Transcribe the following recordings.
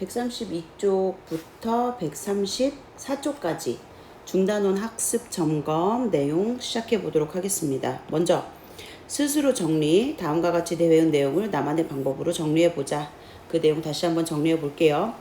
132쪽부터 134쪽까지 중단원 학습 점검 내용 시작해 보도록 하겠습니다. 먼저 스스로 정리, 다음과 같이 대외운 내용을 나만의 방법으로 정리해 보자. 그 내용 다시 한번 정리해 볼게요.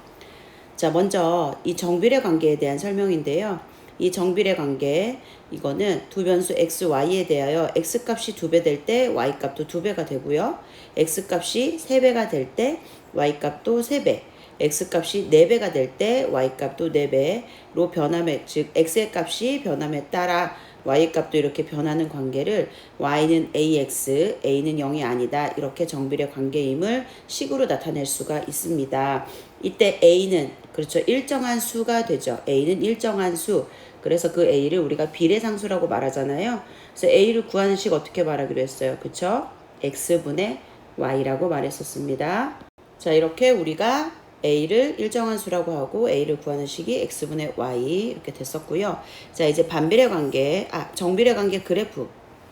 자, 먼저 이 정비례 관계에 대한 설명인데요. 이 정비례 관계, 이거는 두 변수 x, y에 대하여 x 값이 2배 될 때 y 값도 2배가 되고요. x 값이 3배가 될 때 y 값도 3배, x 값이 4배가 될 때 y 값도 4배로 변함에, 즉 x의 값이 변함에 따라 y 값도 이렇게 변하는 관계를 y는 ax, a는 0이 아니다, 이렇게 정비례 관계임을 식으로 나타낼 수가 있습니다. 이때 a는 그렇죠, 일정한 수가 되죠. a는 일정한 수. 그래서 그 a를 우리가 비례상수라고 말하잖아요. 그래서 a를 구하는 식 어떻게 말하기로 했어요? 그쵸? x분의 y라고 말했었습니다. 자, 이렇게 우리가 a를 일정한 수라고 하고 a를 구하는 식이 x분의 y 이렇게 됐었고요. 자, 이제 반비례 관계, 정비례 관계 그래프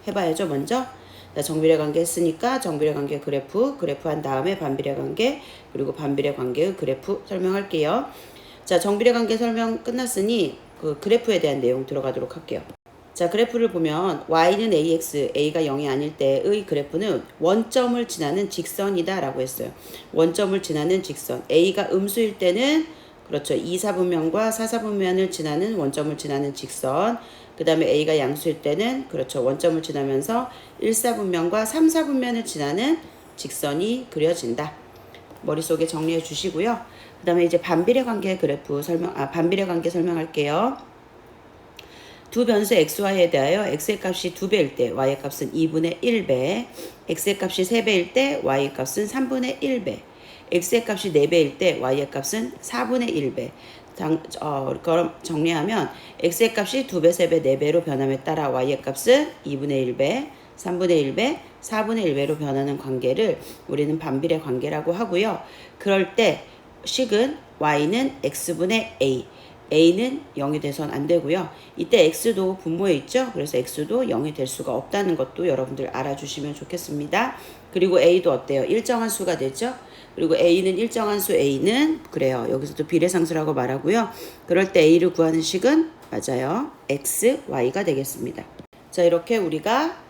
해봐야죠. 먼저 자, 정비례 관계 했으니까 정비례 관계 그래프 한 다음에 반비례 관계, 그리고 반비례 관계의 그래프 설명할게요. 자, 정비례 관계 설명 끝났으니 그 그래프에 대한 내용 들어가도록 할게요. 자, 그래프를 보면 y는 ax, a가 0이 아닐 때의 그래프는 원점을 지나는 직선이다 라고 했어요. 원점을 지나는 직선. a가 음수일 때는 그렇죠, 2사분면과 4사분면을 지나는 원점을 지나는 직선. 그 다음에 a가 양수일 때는 그렇죠, 원점을 지나면서 1사분면과 3사분면을 지나는 직선이 그려진다. 머릿속에 정리해 주시고요. 그 다음에 이제 반비례 관계 그래프 반비례 관계 설명할게요. 두 변수 xy에 대하여 x의 값이 2배일 때 y의 값은 2분의 1배, x의 값이 3배일 때 y의 값은 3분의 1배, x의 값이 4배일 때 y의 값은 4분의 1배. 그럼 정리하면 x의 값이 2배, 3배, 4배로 변함에 따라 y의 값은 2분의 1배, 3분의 1배, 4분의 1배로 변하는 관계를 우리는 반비례 관계라고 하고요. 그럴 때 식은 y는 x분의 a, a는 0이 돼선 안 되고요. 이때 x도 분모에 있죠. 그래서 x도 0이 될 수가 없다는 것도 여러분들 알아주시면 좋겠습니다. 그리고 a도 어때요? 일정한 수가 되죠. 그리고 a는 일정한 수 a는 그래요. 여기서도 비례상수라고 말하고요. 그럴 때 a를 구하는 식은 맞아요, x, y가 되겠습니다. 자, 이렇게 우리가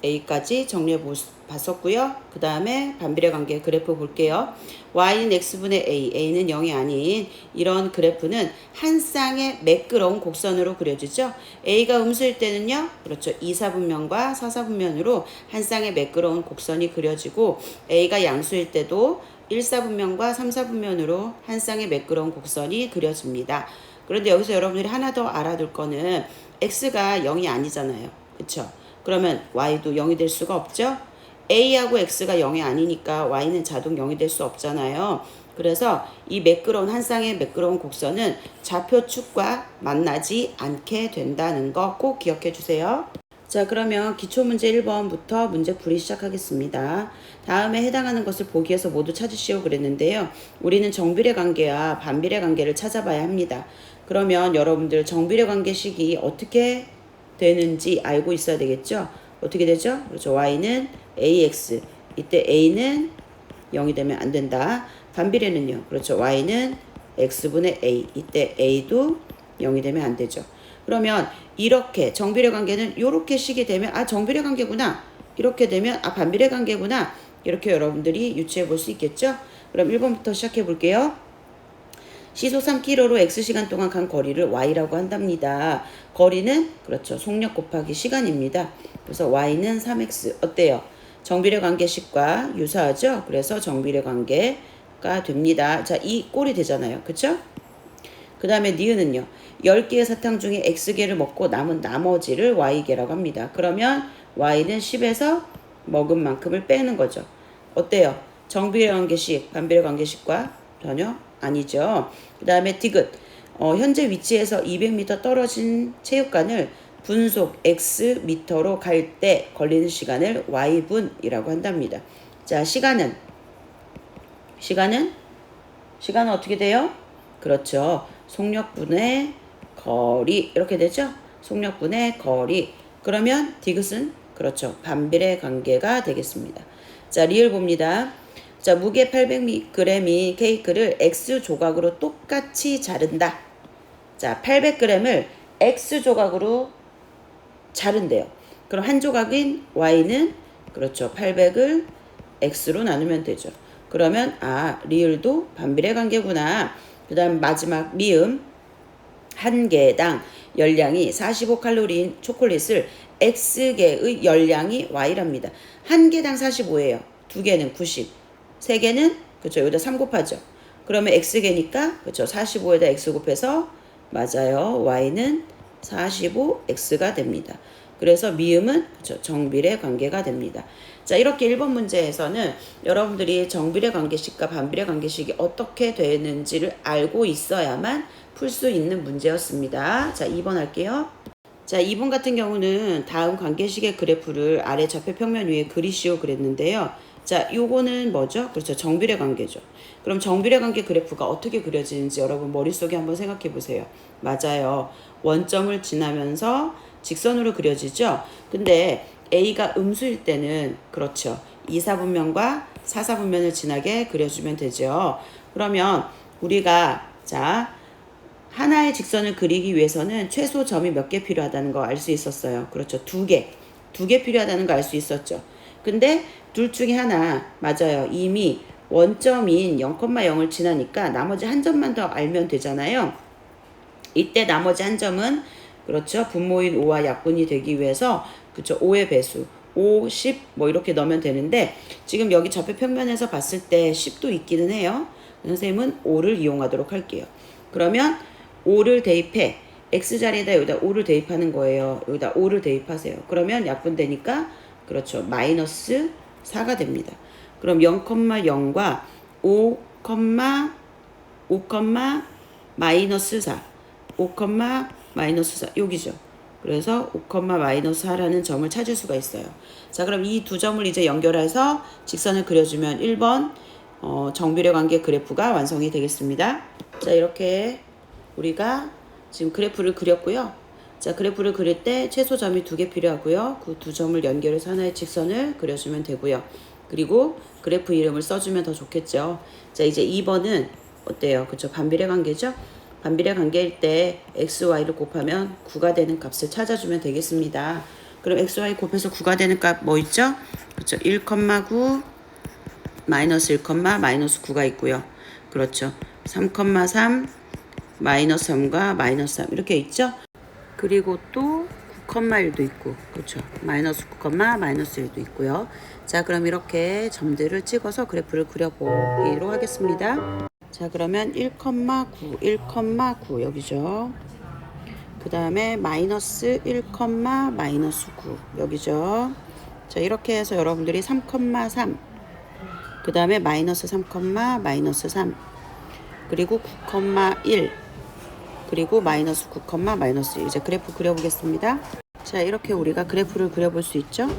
a까지 정리해 봤었고요. 그 다음에 반비례 관계 그래프 볼게요. y는 x분의 a, a는 0이 아닌 이런 그래프는 한 쌍의 매끄러운 곡선으로 그려지죠. a가 음수일 때는요, 그렇죠, 2사분면과 4사분면으로 한 쌍의 매끄러운 곡선이 그려지고, a가 양수일 때도 1사분면과 3사분면으로 한 쌍의 매끄러운 곡선이 그려집니다. 그런데 여기서 여러분들이 하나 더 알아둘 거는 x가 0이 아니잖아요. 그쵸? 그러면 y도 0이 될 수가 없죠. a하고 x가 0이 아니니까 y는 자동 0이 될 수 없잖아요. 그래서 이 매끄러운 한 쌍의 매끄러운 곡선은 좌표축과 만나지 않게 된다는 거 꼭 기억해 주세요. 자, 그러면 기초문제 1번부터 문제 풀이 시작하겠습니다. 다음에 해당하는 것을 보기에서 모두 찾으시오 그랬는데요. 우리는 정비례 관계와 반비례 관계를 찾아봐야 합니다. 그러면 여러분들 정비례 관계식이 어떻게 되는지 알고 있어야 되겠죠. 어떻게 되죠? 그렇죠. y는 ax, 이때 a는 0이 되면 안 된다. 반비례는요, 그렇죠, y는 x분의 a, 이때 a도 0이 되면 안 되죠. 그러면 이렇게 정비례 관계는 이렇게 식이 되면 정비례 관계구나, 이렇게 되면 반비례 관계구나, 이렇게 여러분들이 유추해 볼 수 있겠죠. 그럼 1번부터 시작해 볼게요. 시속 3km로 x시간 동안 간 거리를 y라고 한답니다. 거리는 그렇죠, 속력 곱하기 시간입니다. 그래서 y는 3x. 어때요? 정비례 관계식과 유사하죠? 그래서 정비례 관계가 됩니다. 자, 이 꼴이 되잖아요. 그쵸? 그 다음에 니은은요, 10개의 사탕 중에 x개를 먹고 남은 나머지를 y개라고 합니다. 그러면 y는 10에서 먹은 만큼을 빼는 거죠. 어때요? 정비례 관계식, 반비례 관계식과 전혀 아니죠. 그 다음에 디귿, 현재 위치에서 200m 떨어진 체육관을 분속 x 미터로 갈 때 걸리는 시간을 y분이라고 한답니다. 자, 시간은 어떻게 돼요? 그렇죠, 속력분의 거리, 이렇게 되죠. 속력분의 거리. 그러면 디귿은 그렇죠, 반비례 관계가 되겠습니다. 자, 리을 봅니다. 자, 무게 800g인 케이크를 X 조각으로 똑같이 자른다. 자, 800g을 X 조각으로 자른대요. 그럼 한 조각인 Y는 그렇죠. 800을 X로 나누면 되죠. 그러면 리을도 반비례 관계구나. 그 다음 마지막 미음 한 개당 열량이 45칼로리인 초콜릿을 X개의 열량이 Y랍니다. 한 개당 45예요. 두 개는 90. 세 개는 그렇죠. 여기다 3 곱하죠. 그러면 X개니까 그렇죠. 45에다 X 곱해서 맞아요. Y는 45X가 됩니다. 그래서 미음은 그렇죠. 정비례 관계가 됩니다. 자, 이렇게 1번 문제에서는 여러분들이 정비례 관계식과 반비례 관계식이 어떻게 되는지를 알고 있어야만 풀 수 있는 문제였습니다. 자, 2번 할게요. 자, 2번 같은 경우는 다음 관계식의 그래프를 아래 좌표 평면 위에 그리시오 그랬는데요. 자, 요거는 뭐죠? 그렇죠. 정비례 관계죠. 그럼 정비례 관계 그래프가 어떻게 그려지는지 여러분 머릿속에 한번 생각해 보세요. 맞아요. 원점을 지나면서 직선으로 그려지죠. 근데 A가 음수일 때는 그렇죠. 2사분면과 4사분면을 지나게 그려주면 되죠. 그러면 우리가 자 하나의 직선을 그리기 위해서는 최소 점이 몇 개 필요하다는 거 알 수 있었어요. 그렇죠. 2개. 2개 필요하다는 거 알 수 있었죠. 근데 둘 중에 하나 맞아요. 이미 원점인 0,0을 지나니까 나머지 한 점만 더 알면 되잖아요. 이때 나머지 한 점은 그렇죠. 분모인 5와 약분이 되기 위해서 그렇죠. 5의 배수 5, 10 뭐 이렇게 넣으면 되는데 지금 여기 좌표 평면에서 봤을 때 10도 있기는 해요. 선생님은 5를 이용하도록 할게요. 그러면 5를 대입해. X자리에다 여기다 5를 대입하는 거예요. 여기다 5를 대입하세요. 그러면 약분되니까 그렇죠. 마이너스 4가 됩니다. 그럼 0,0과 5, 5, 마이너스 4 5, 마이너스 4 여기죠. 그래서 5, 마이너스 4라는 점을 찾을 수가 있어요. 자, 그럼 이 두 점을 이제 연결해서 직선을 그려주면 1번 정비례 관계 그래프가 완성이 되겠습니다. 자, 이렇게 우리가 지금 그래프를 그렸고요. 자, 그래프를 그릴 때 최소점이 2개 필요하고요. 그 두 점을 연결해서 하나의 직선을 그려주면 되고요. 그리고 그래프 이름을 써주면 더 좋겠죠. 자, 이제 2번은 어때요? 그쵸? 반비례 관계죠? 반비례 관계일 때 XY를 곱하면 9가 되는 값을 찾아주면 되겠습니다. 그럼 XY 곱해서 9가 되는 값 뭐 있죠? 그렇죠. 1,9 마이너스 1, 마이너스 9가 있고요. 그렇죠. 3,3 마이너스 3과 마이너스 3 이렇게 있죠. 그리고 또 9,1도 있고 그렇죠. 마이너스 9, 마이너스 1도 있고요. 자, 그럼 이렇게 점들을 찍어서 그래프를 그려보기로 하겠습니다. 자, 그러면 1,9, 1,9 여기죠. 그 다음에 마이너스 1, 마이너스 9 여기죠. 자, 이렇게 해서 여러분들이 3,3 그 다음에 마이너스 3, 마이너스 3 그리고 9,1 그리고 마이너스 9, 마이너스 1 이제 그래프 그려보겠습니다. 자, 이렇게 우리가 그래프를 그려볼 수 있죠.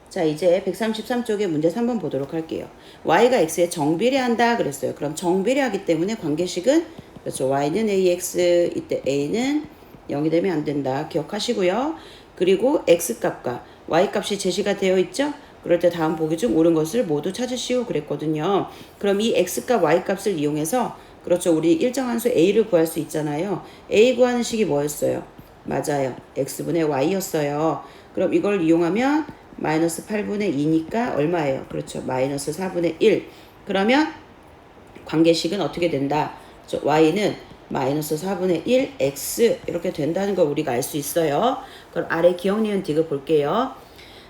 자, 이제 133쪽의 문제 3번 보도록 할게요. y가 x에 정비례한다 그랬어요. 그럼 정비례하기 때문에 관계식은 그렇죠. y는 ax 이때 a는 0이 되면 안 된다. 기억하시고요. 그리고 x값과 y값이 제시가 되어 있죠. 그럴 때 다음 보기 중 옳은 것을 모두 찾으시오 그랬거든요. 그럼 이 x값 y값을 이용해서 그렇죠. 우리 일정 함수 a를 구할 수 있잖아요. a 구하는 식이 뭐였어요? 맞아요. x분의 y였어요. 그럼 이걸 이용하면 마이너스 8분의 2니까 얼마예요? 그렇죠. 마이너스 4분의 1. 그러면 관계식은 어떻게 된다? 그렇죠. y는 마이너스 4분의 1 x 이렇게 된다는 걸 우리가 알 수 있어요. 그럼 아래 기억, 니은, 디귿 볼게요.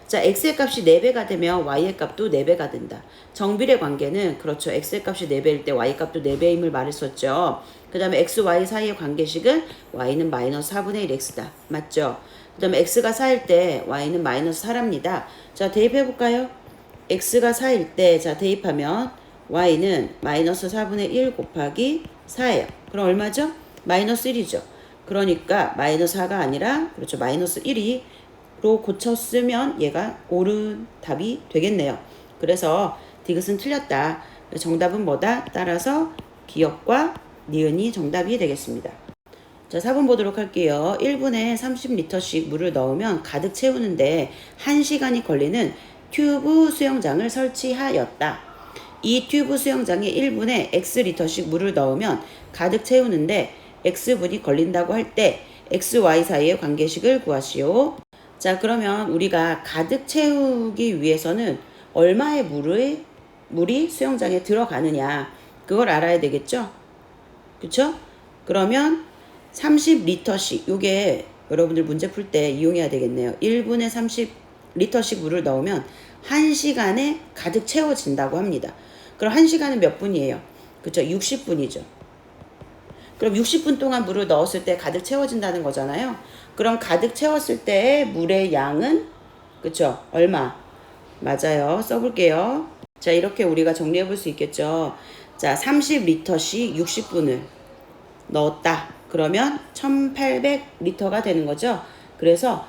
자, x의 값이 4배가 되면 y의 값도 4배가 된다. 정비례 관계는 그렇죠. x의 값이 4배일 때 y 값도 4배임을 말했었죠. 그 다음에 x, y 사이의 관계식은 y는 마이너스 4분의 1 x다. 맞죠? 그 다음에 x가 4일 때 y는 마이너스 4랍니다. 자, 대입해볼까요? x가 4일 때 자 대입하면 y는 마이너스 4분의 1 곱하기 4예요. 그럼 얼마죠? 마이너스 1이죠. 그러니까 마이너스 4가 아니라 그렇죠. 마이너스 1이 로 고쳤으면 얘가 옳은 답이 되겠네요. 그래서 디귿은 틀렸다. 정답은 뭐다? 따라서 기역과 니은이 정답이 되겠습니다. 자, 4번 보도록 할게요. 1분에 30리터씩 물을 넣으면 가득 채우는데 1시간이 걸리는 튜브 수영장을 설치하였다. 이 튜브 수영장에 1분에 X리터씩 물을 넣으면 가득 채우는데 X분이 걸린다고 할 때 X, Y 사이의 관계식을 구하시오. 자, 그러면 우리가 가득 채우기 위해서는 얼마의 물이 수영장에 들어가느냐, 그걸 알아야 되겠죠? 그쵸? 그러면 30리터씩, 요게 여러분들 문제 풀 때 이용해야 되겠네요. 1분에 30리터씩 물을 넣으면 1시간에 가득 채워진다고 합니다. 그럼 1시간은 몇 분이에요? 그쵸? 60분이죠. 그럼 60분 동안 물을 넣었을 때 가득 채워진다는 거잖아요. 그럼 가득 채웠을 때의 물의 양은, 그쵸? 얼마? 맞아요. 써볼게요. 자, 이렇게 우리가 정리해 볼 수 있겠죠. 자, 30리터씩 60분을 넣었다. 그러면 1800리터가 되는 거죠. 그래서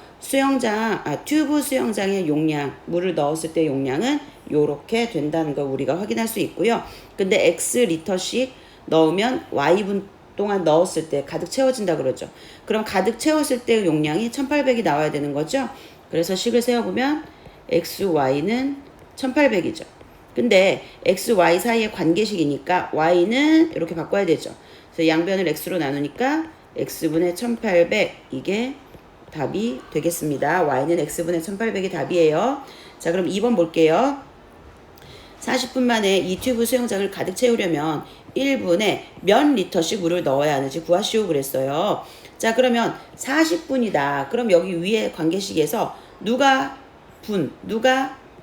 튜브 수영장의 용량, 물을 넣었을 때 용량은 요렇게 된다는 걸 우리가 확인할 수 있고요. 근데 X리터씩 넣으면 Y분 동안 넣었을 때 가득 채워진다 그러죠. 그럼 가득 채웠을 때 용량이 1800이 나와야 되는 거죠. 그래서 식을 세어보면 XY는 1800이죠. 근데 X, Y 사이의 관계식이니까 Y는 이렇게 바꿔야 되죠. 그래서 양변을 X로 나누니까 X분의 1800, 이게 답이 되겠습니다. Y는 X분의 1800이 답이에요. 자, 그럼 2번 볼게요. 40분 만에 이 튜브 수영장을 가득 채우려면 1분에 몇 리터씩 물을 넣어야 하는지 구하시오 그랬어요. 자, 그러면 40분이다. 그럼 여기 위에 관계식에서 누가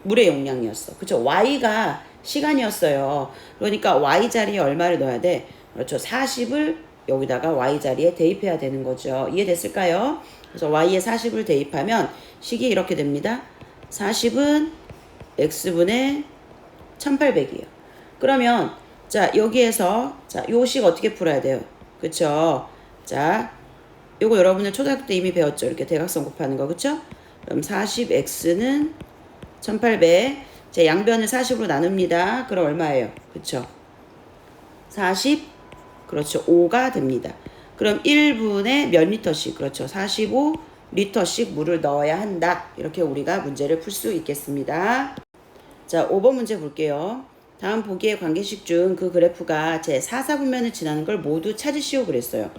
물의 용량이었어. 그쵸? Y가 시간이었어요. 그러니까 Y 자리에 얼마를 넣어야 돼? 그렇죠. 40을 여기다가 Y 자리에 대입해야 되는 거죠. 이해됐을까요? 그래서 Y에 40을 대입하면 식이 이렇게 됩니다. 40은 X분의 1800이에요. 그러면 자, 여기에서 자, 요 식 어떻게 풀어야 돼요? 그쵸? 자, 요거 여러분들 초등학교 때 이미 배웠죠? 이렇게 대각선 곱하는 거. 그쵸? 그럼 40x는 1800. 제 양변을 40으로 나눕니다. 그럼 얼마예요? 그쵸? 40, 그렇죠. 5가 됩니다. 그럼 1분에 몇 리터씩? 그렇죠. 45리터씩 물을 넣어야 한다. 이렇게 우리가 문제를 풀 수 있겠습니다. 자, 5번 문제 볼게요. 다음 보기의 관계식 중 그 그래프가 제 4사분면을 지나는 걸 모두 찾으시오 그랬어요.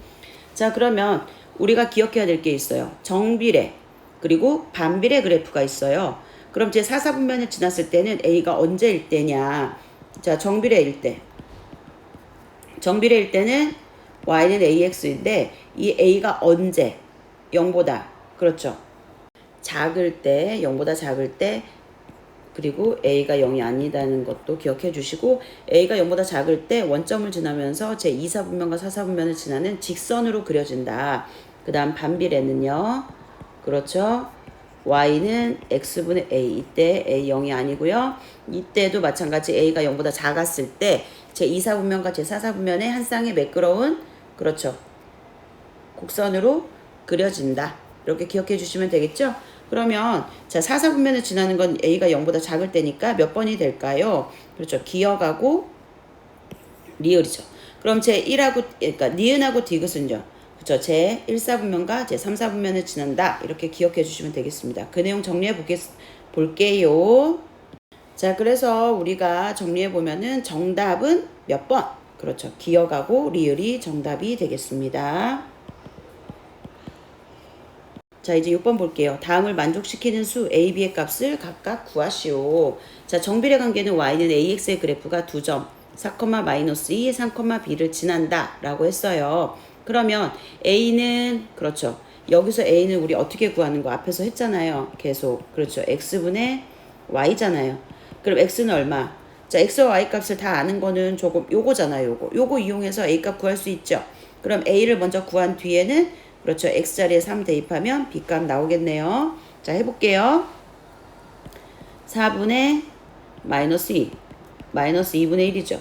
자, 그러면 우리가 기억해야 될 게 있어요. 정비례, 그리고 반비례 그래프가 있어요. 그럼 제 4사분면을 지났을 때는 A가 언제일 때냐. 자, 정비례일 때. 정비례일 때는 Y는 AX인데 이 A가 언제? 0보다. 그렇죠. 작을 때, 0보다 작을 때, 그리고 A가 0이 아니다는 것도 기억해 주시고, A가 0보다 작을 때 원점을 지나면서 제 2사분면과 4사분면을 지나는 직선으로 그려진다. 그 다음 반비례는요. 그렇죠. Y는 X분의 A. 이때 A 0이 아니고요. 이때도 마찬가지 A가 0보다 작았을 때 제 2사분면과 제 4사분면의 한 쌍의 매끄러운, 그렇죠, 곡선으로 그려진다. 이렇게 기억해 주시면 되겠죠? 그러면 자, 4사분면을 지나는 건 A가 0보다 작을 때니까 몇 번이 될까요? 그렇죠. 기역하고 리을이죠. 그럼 제 1하고, 그러니까 니은하고 디귿은요. 그렇죠. 제 1사분면과 제 3사분면을 지난다. 이렇게 기억해 주시면 되겠습니다. 그 내용 정리해 볼게요. 자, 그래서 우리가 정리해 보면은 정답은 몇 번? 그렇죠. 기역하고 리을이 정답이 되겠습니다. 자, 이제 6번 볼게요. 다음을 만족시키는 수 A, B의 값을 각각 구하시오. 자, 정비례 관계는 Y는 AX의 그래프가 2점, 4,-2, 3,B를 지난다 라고 했어요. 그러면 A는, 그렇죠, 여기서 A는 우리 어떻게 구하는 거 앞에서 했잖아요. 계속. 그렇죠. X분의 Y잖아요. 그럼 X는 얼마? 자, X와 Y 값을 다 아는 거는 조금 요거잖아요. 요거 이용해서 A 값 구할 수 있죠. 그럼 A를 먼저 구한 뒤에는, 그렇죠, X자리에 3 대입하면 B값 나오겠네요. 자, 해볼게요. 4분의 마이너스 2, 마이너스 2분의 1이죠.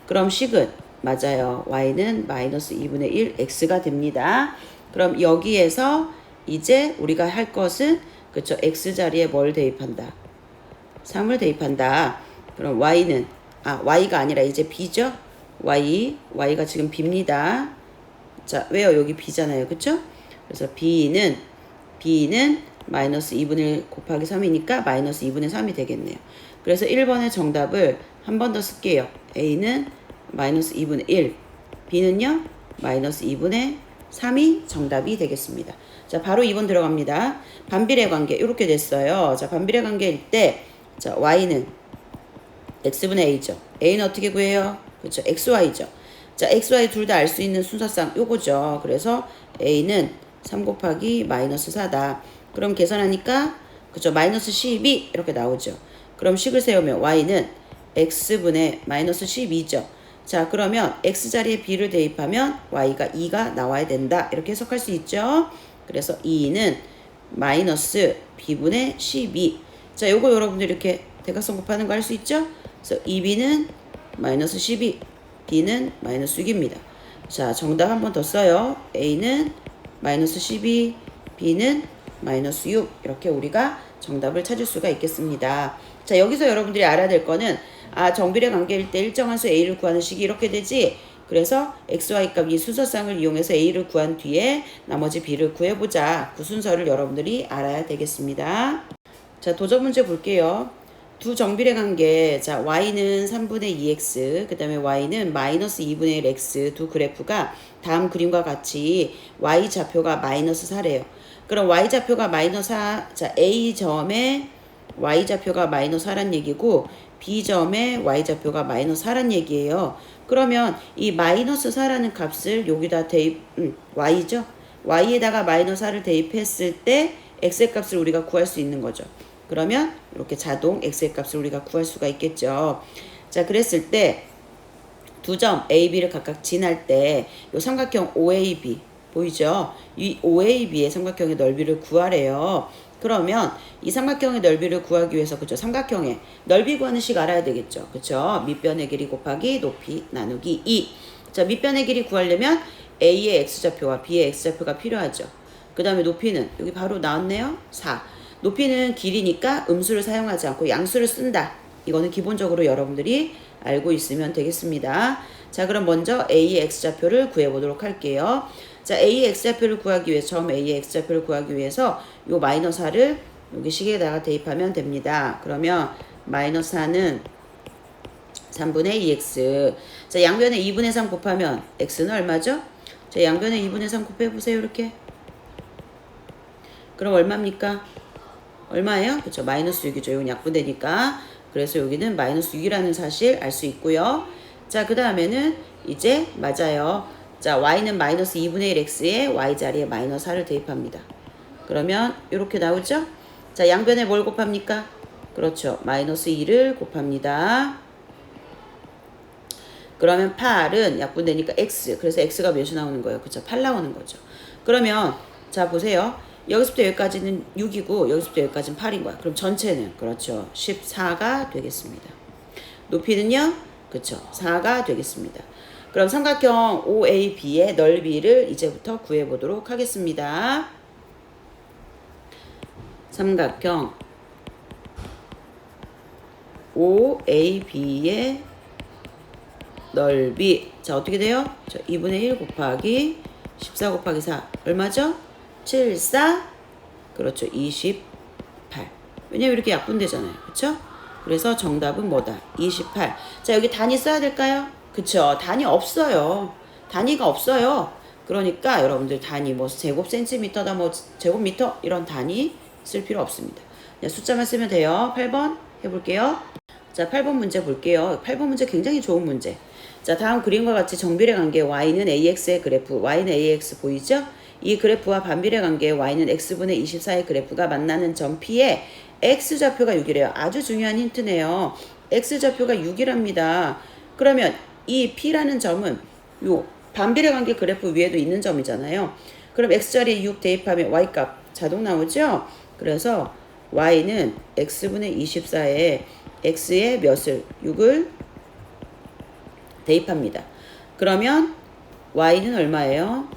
그럼 식은, 맞아요, Y는 마이너스 2분의 1 X가 됩니다. 그럼 여기에서 이제 우리가 할 것은, 그렇죠, X자리에 뭘 대입한다? 3을 대입한다. 그럼 Y는, Y가 아니라 이제 B죠? Y가 지금 B입니다. 자, 왜요? 여기 B잖아요. 그쵸? 그래서 B는 마이너스 2분의 1 곱하기 3이니까 마이너스 2분의 3이 되겠네요. 그래서 1번의 정답을 한 번 더 쓸게요. a는 마이너스 2분의 1, b는요 마이너스 2분의 3이 정답이 되겠습니다. 자, 바로 2번 들어갑니다. 반비례 관계 이렇게 됐어요. 자, 반비례 관계일 때 자, y는 x분의 a죠. a는 어떻게 구해요? 그렇죠. xy죠. 자, xy 둘 다 알 수 있는 순서상 요거죠. 그래서 a는 3 곱하기 마이너스 4다. 그럼 계산하니까 그죠. 마이너스 12 이렇게 나오죠. 그럼 식을 세우면 y는 x분의 마이너스 12죠. 자, 그러면 x 자리에 b를 대입하면 y가 2가 나와야 된다. 이렇게 해석할 수 있죠. 그래서 2는 마이너스 b분의 12. 자, 요거 여러분들 이렇게 대각선 곱하는 거 할 수 있죠? 그래서 2b는 마이너스 12, b는 마이너스 6입니다. 자, 정답 한 번 더 써요. a는 마이너스 12, b는 마이너스 6. 이렇게 우리가 정답을 찾을 수가 있겠습니다. 자, 여기서 여러분들이 알아야 될 거는 정비례 관계일 때 일정한 수 a를 구하는 식이 이렇게 되지. 그래서 xy 값 이 순서쌍을 이용해서 a를 구한 뒤에 나머지 b를 구해보자. 그 순서를 여러분들이 알아야 되겠습니다. 자, 도전 문제 볼게요. 두 정비례 관계, 자, y는 3분의 2x, 그 다음에 y는 마이너스 2분의 1x 두 그래프가 다음 그림과 같이 y 좌표가 마이너스 4래요. 그럼 y 좌표가 마이너스 4, 자, a점에 y 좌표가 마이너스 4란 얘기고 b점에 y 좌표가 마이너스 4란 얘기예요. 그러면 이 마이너스 4라는 값을 여기다 대입, y죠? y에다가 마이너스 4를 대입했을 때 x의 값을 우리가 구할 수 있는 거죠. 그러면 이렇게 자동 x의 값을 우리가 구할 수가 있겠죠. 자, 그랬을 때 두 점 A, B를 각각 지날 때 이 삼각형 OAB 보이죠? 이 OAB의 삼각형의 넓이를 구하래요. 그러면 이 삼각형의 넓이를 구하기 위해서 그죠? 삼각형의 넓이 구하는 식 알아야 되겠죠. 그쵸? 밑변의 길이 곱하기 높이 나누기 2. 자, 밑변의 길이 구하려면 A의 x좌표와 B의 x좌표가 필요하죠. 그 다음에 높이는 여기 바로 나왔네요. 4. 높이는 길이니까 음수를 사용하지 않고 양수를 쓴다. 이거는 기본적으로 여러분들이 알고 있으면 되겠습니다. 자, 그럼 먼저 A의 x좌표를 구해보도록 할게요. 자, A의 x좌표를 구하기 위해서 처음 A의 x좌표를 구하기 위해서 요 마이너스 4를 여기 식에다가 대입하면 됩니다. 그러면 마이너스 4는 3분의 2x. 자, 양변에 2분의 3 곱하면 x는 얼마죠? 자, 양변에 2분의 3 곱해보세요. 이렇게. 그럼 얼마입니까? 얼마예요? 그렇죠. 마이너스 6이죠. 이건 약분되니까. 그래서 여기는 마이너스 6이라는 사실 알 수 있고요. 자, 그 다음에는 이제 맞아요. 자, y는 마이너스 2분의 1x에 y 자리에 마이너스 4를 대입합니다. 그러면 이렇게 나오죠? 자, 양변에 뭘 곱합니까? 그렇죠. 마이너스 2를 곱합니다. 그러면 8은 약분되니까 x. 그래서 x가 몇이 나오는 거예요? 그렇죠. 8 나오는 거죠. 그러면 자, 보세요. 여기서부터 여기까지는 6이고 여기서부터 여기까지는 8인 거야. 그럼 전체는 그렇죠. 14가 되겠습니다. 높이는요? 그렇죠. 4가 되겠습니다. 그럼 삼각형 OAB의 넓이를 이제부터 구해보도록 하겠습니다. 삼각형 OAB의 넓이. 자, 어떻게 돼요? 2분의 1 곱하기 14 곱하기 4. 얼마죠? 7, 4. 그렇죠. 28. 왜냐면 이렇게 약분되잖아요. 그쵸? 그래서 정답은 뭐다? 28. 자, 여기 단위 써야 될까요? 그쵸. 단위 없어요. 단위가 없어요. 그러니까 여러분들 단위 뭐 제곱 센티미터다 뭐 제곱미터 이런 단위 쓸 필요 없습니다. 그냥 숫자만 쓰면 돼요. 8번 해볼게요. 자, 8번 문제 볼게요. 8번 문제 굉장히 좋은 문제. 자, 다음 그림과 같이 정비례 관계 y는 ax의 그래프, y는 ax 보이죠? 이 그래프와 반비례 관계 y는 x분의 24의 그래프가 만나는 점 P에 x좌표가 6이래요. 아주 중요한 힌트네요. x좌표가 6이랍니다. 그러면 이 P라는 점은 요 반비례 관계 그래프 위에도 있는 점이잖아요. 그럼 x자리에 6 대입하면 y값 자동 나오죠? 그래서 y는 x분의 24에 x의 몇을 6을 대입합니다. 그러면 y는 얼마예요?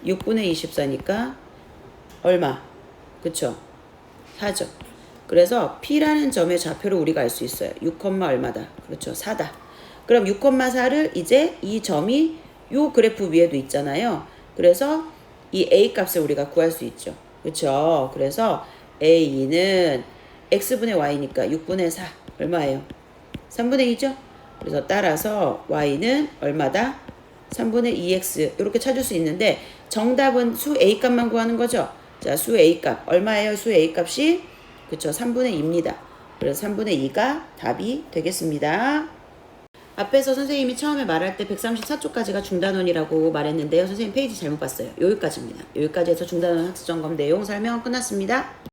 6분의 24니까 얼마? 그쵸? 4죠. 그래서 P라는 점의 좌표를 우리가 알 수 있어요. 6, 얼마다? 그렇죠. 4다. 그럼 6,4를 이제 이 점이 요 그래프 위에도 있잖아요. 그래서 이 A 값을 우리가 구할 수 있죠. 그쵸? 그래서 A는 X분의 Y니까 6분의 4 얼마예요? 3분의 2죠? 그래서 따라서 y는 얼마다? 3분의 2x 이렇게 찾을 수 있는데 정답은 수 a 값만 구하는 거죠. 자, 수 a 값 얼마예요? 수 a 값이 그쵸 3분의 2입니다. 그래서 3분의 2가 답이 되겠습니다. 앞에서 선생님이 처음에 말할 때 134쪽까지가 중단원이라고 말했는데요. 선생님 페이지 잘못 봤어요. 여기까지입니다. 여기까지 해서 중단원 학습점검 내용 설명 끝났습니다.